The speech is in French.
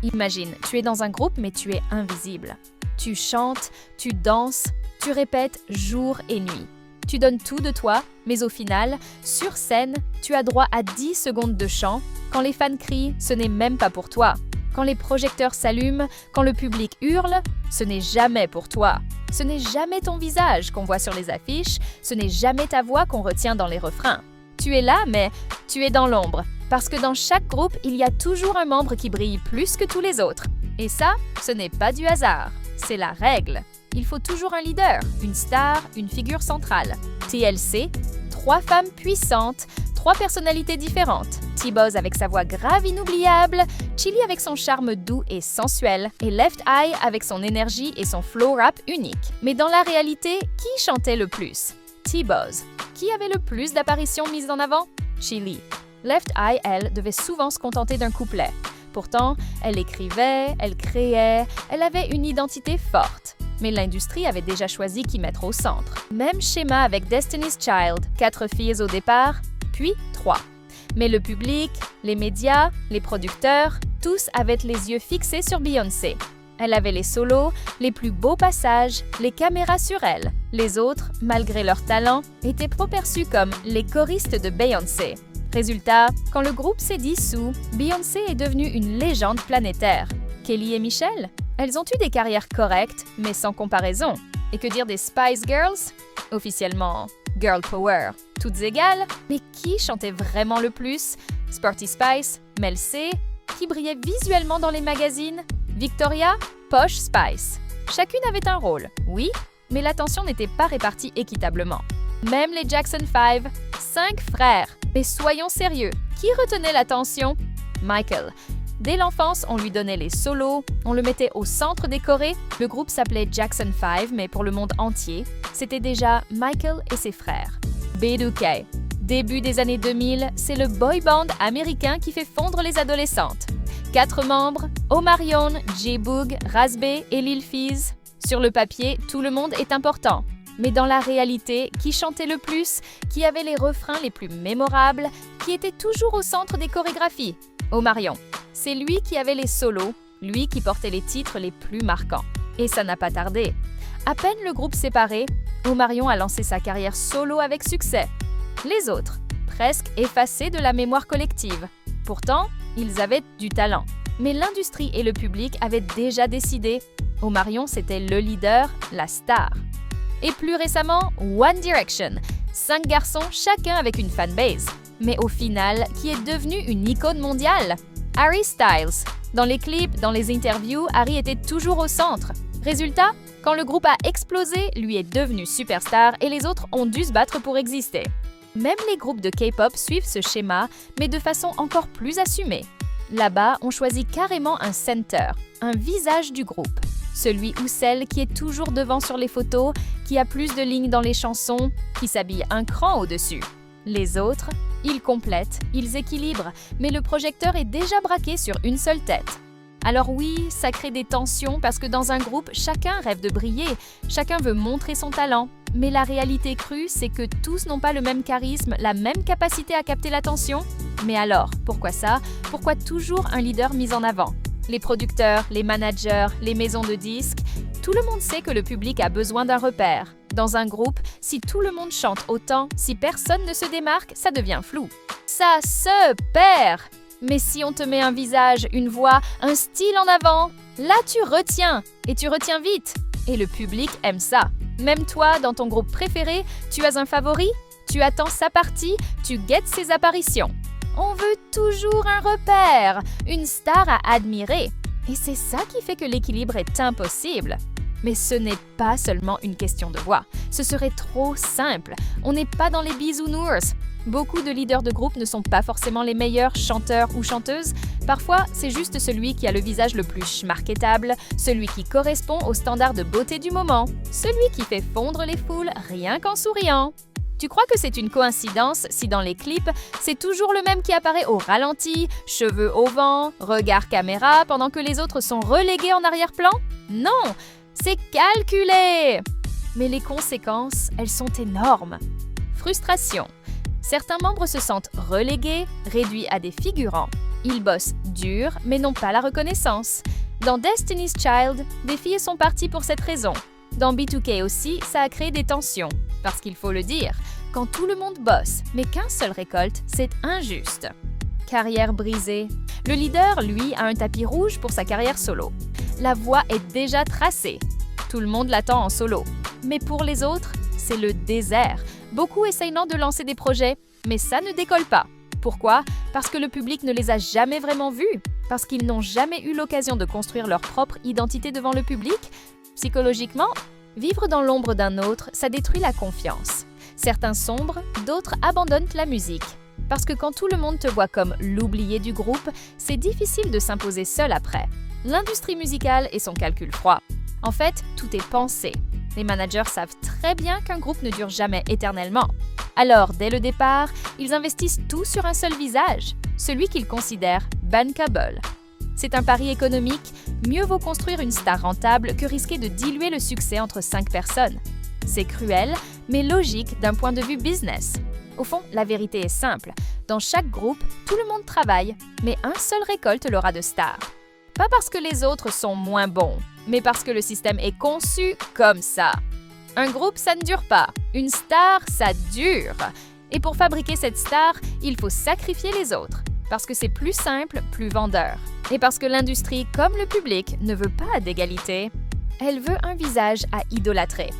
Imagine, tu es dans un groupe mais tu es invisible. Tu chantes, tu danses, tu répètes jour et nuit. Tu donnes tout de toi, mais au final, sur scène, tu as droit à 10 secondes de chant. Quand les fans crient, ce n'est même pas pour toi. Quand les projecteurs s'allument, quand le public hurle, ce n'est jamais pour toi. Ce n'est jamais ton visage qu'on voit sur les affiches, ce n'est jamais ta voix qu'on retient dans les refrains. Tu es là, mais tu es dans l'ombre. Parce que dans chaque groupe, il y a toujours un membre qui brille plus que tous les autres. Et ça, ce n'est pas du hasard, c'est la règle. Il faut toujours un leader, une star, une figure centrale. TLC, 3 femmes puissantes, 3 personnalités différentes. T-Boz avec sa voix grave inoubliable, Chili avec son charme doux et sensuel, et Left Eye avec son énergie et son flow rap unique. Mais dans la réalité, qui chantait le plus? T-Boz. Qui avait le plus d'apparitions mises en avant? Chili. Left Eye, elle, devait souvent se contenter d'un couplet. Pourtant, elle écrivait, elle créait, elle avait une identité forte. Mais l'industrie avait déjà choisi qui mettre au centre. Même schéma avec Destiny's Child, 4 filles au départ, puis 3. Mais le public, les médias, les producteurs, tous avaient les yeux fixés sur Beyoncé. Elle avait les solos, les plus beaux passages, les caméras sur elle. Les autres, malgré leur talent, étaient perçus comme les choristes de Beyoncé. Résultat, quand le groupe s'est dissous, Beyoncé est devenue une légende planétaire. Kelly et Michelle? Elles ont eu des carrières correctes, mais sans comparaison. Et que dire des Spice Girls? Officiellement, Girl Power. Toutes égales, mais qui chantait vraiment le plus? Sporty Spice, Mel C, qui brillait visuellement dans les magazines? Victoria, Posh Spice. Chacune avait un rôle, oui, mais l'attention n'était pas répartie équitablement. Même les Jackson 5, 5 frères. Mais soyons sérieux, qui retenait l'attention? Michael. Dès l'enfance, on lui donnait les solos, on le mettait au centre des chorés. Le groupe s'appelait Jackson 5, mais pour le monde entier, c'était déjà Michael et ses frères. B2K. Début des années 2000, c'est le boy band américain qui fait fondre les adolescentes. 4 membres, Omarion, J-Boog, Raz-B et Lil Fizz. Sur le papier, tout le monde est important. Mais dans la réalité, qui chantait le plus, qui avait les refrains les plus mémorables, qui était toujours au centre des chorégraphies? Omarion. C'est lui qui avait les solos, lui qui portait les titres les plus marquants. Et ça n'a pas tardé. À peine le groupe séparé, Omarion a lancé sa carrière solo avec succès. Les autres, presque effacés de la mémoire collective. Pourtant, ils avaient du talent. Mais l'industrie et le public avaient déjà décidé. Omarion, c'était le leader, la star. Et plus récemment, One Direction. 5 garçons, chacun avec une fanbase. Mais au final, qui est devenu une icône mondiale? Harry Styles. Dans les clips, dans les interviews, Harry était toujours au centre. Résultat, quand le groupe a explosé, lui est devenu superstar et les autres ont dû se battre pour exister. Même les groupes de K-pop suivent ce schéma, mais de façon encore plus assumée. Là-bas, on choisit carrément un center, un visage du groupe. Celui ou celle qui est toujours devant sur les photos, qui a plus de lignes dans les chansons, qui s'habille un cran au-dessus. Les autres, ils complètent, ils équilibrent, mais le projecteur est déjà braqué sur une seule tête. Alors oui, ça crée des tensions parce que dans un groupe, chacun rêve de briller, chacun veut montrer son talent. Mais la réalité crue, c'est que tous n'ont pas le même charisme, la même capacité à capter l'attention. Mais alors, pourquoi ça? Pourquoi toujours un leader mis en avant? Les producteurs, les managers, les maisons de disques, tout le monde sait que le public a besoin d'un repère. Dans un groupe, si tout le monde chante autant, si personne ne se démarque, ça devient flou. Ça se perd! Mais si on te met un visage, une voix, un style en avant, là tu retiens, et tu retiens vite. Et le public aime ça. Même toi, dans ton groupe préféré, tu as un favori? Tu attends sa partie, tu guettes ses apparitions. On veut toujours un repère, une star à admirer. Et c'est ça qui fait que l'équilibre est impossible. Mais ce n'est pas seulement une question de voix. Ce serait trop simple. On n'est pas dans les bisounours. Beaucoup de leaders de groupe ne sont pas forcément les meilleurs chanteurs ou chanteuses. Parfois, c'est juste celui qui a le visage le plus schmarkettable, celui qui correspond aux standards de beauté du moment, celui qui fait fondre les foules rien qu'en souriant. Tu crois que c'est une coïncidence si dans les clips, c'est toujours le même qui apparaît au ralenti, cheveux au vent, regard caméra, pendant que les autres sont relégués en arrière-plan? Non, c'est calculé! Mais les conséquences, elles sont énormes. Frustration. Certains membres se sentent relégués, réduits à des figurants. Ils bossent dur, mais n'ont pas la reconnaissance. Dans Destiny's Child, des filles sont parties pour cette raison. Dans B2K aussi, ça a créé des tensions. Parce qu'il faut le dire, quand tout le monde bosse, mais qu'un seul récolte, c'est injuste. Carrière brisée. Le leader, lui, a un tapis rouge pour sa carrière solo. La voie est déjà tracée. Tout le monde l'attend en solo. Mais pour les autres, c'est le désert. Beaucoup essayant de lancer des projets, mais ça ne décolle pas. Pourquoi? Parce que le public ne les a jamais vraiment vus. Parce qu'ils n'ont jamais eu l'occasion de construire leur propre identité devant le public. Psychologiquement, vivre dans l'ombre d'un autre, ça détruit la confiance. Certains sombrent, d'autres abandonnent la musique. Parce que quand tout le monde te voit comme l'oublié du groupe, c'est difficile de s'imposer seul après. L'industrie musicale est son calcul froid. En fait, tout est pensé. Les managers savent très bien qu'un groupe ne dure jamais éternellement. Alors, dès le départ, ils investissent tout sur un seul visage, celui qu'ils considèrent bankable. C'est un pari économique, mieux vaut construire une star rentable que risquer de diluer le succès entre 5 personnes. C'est cruel, mais logique d'un point de vue business. Au fond, la vérité est simple. Dans chaque groupe, tout le monde travaille, mais un seul récolte l'aura de star. Pas parce que les autres sont moins bons, mais parce que le système est conçu comme ça. Un groupe, ça ne dure pas. Une star, ça dure. Et pour fabriquer cette star, il faut sacrifier les autres. Parce que c'est plus simple, plus vendeur. Et parce que l'industrie, comme le public, ne veut pas d'égalité. Elle veut un visage à idolâtrer.